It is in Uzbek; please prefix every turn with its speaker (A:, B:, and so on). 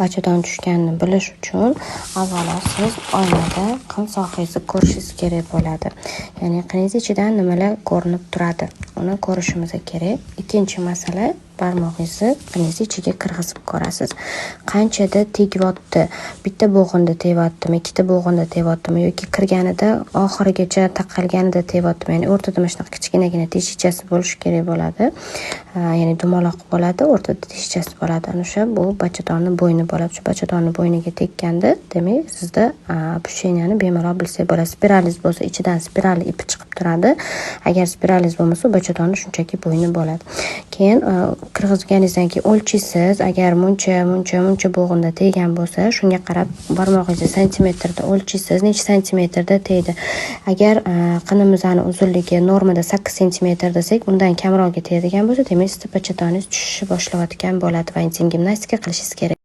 A: bachadon tushganini bilish uchun avvalo siz oynada qin sohangizni ko'rishingiz kerak bo'ladi. Ya'ni qiningiz ichidan nimalar ko'rinib turadi, uni ko'rishimiz kerak. Ikkinchi masala, barmog'ingizni qiningiz ichiga kirgizib ko'rasiz. Qanchada tegyapti, bitta bo'g'inda tegyaptimi, ikkita bo'g'inda tegyaptimi yoki kirganida oxirigacha taqalganida tegyaptimi. Ya'ni o'rtada mana shunaqa kichkinagina teshikchasi bo'lishi kerak bo'ladi. Ya'ni dumaloq bo'ladi, o'rtada teshikchasi bo'ladi. Ana o'sha bu bachadonni bo'yni bo'ladi. Shu bachadonni bo'yniga tekkanda, demak, sizda pusheniyani bemalol bilsak bo'ladi. Spiralingiz bo'lsa, ichidan spiralli ipi chiqib turadi. Agar spiralingiz bo'lmasa, bachadonni shunchaki bo'yni bo'ladi. Keyin kirgizganingizdan keyin o'lchaysiz. Agar muncha bo'g'inda teggan bo'lsa, shunga qarab barmog'ingizni santimetrda o'lchaysiz. Necha santimetrda tegdi. Agar qinimizning uzunligi normada 8 santimetr desak, undan kamroqga tegadigan bo'lsa, demak, sizda bachadonningiz tushishni boshlayotgan bo'ladi va gimnastika qilishingiz kerak.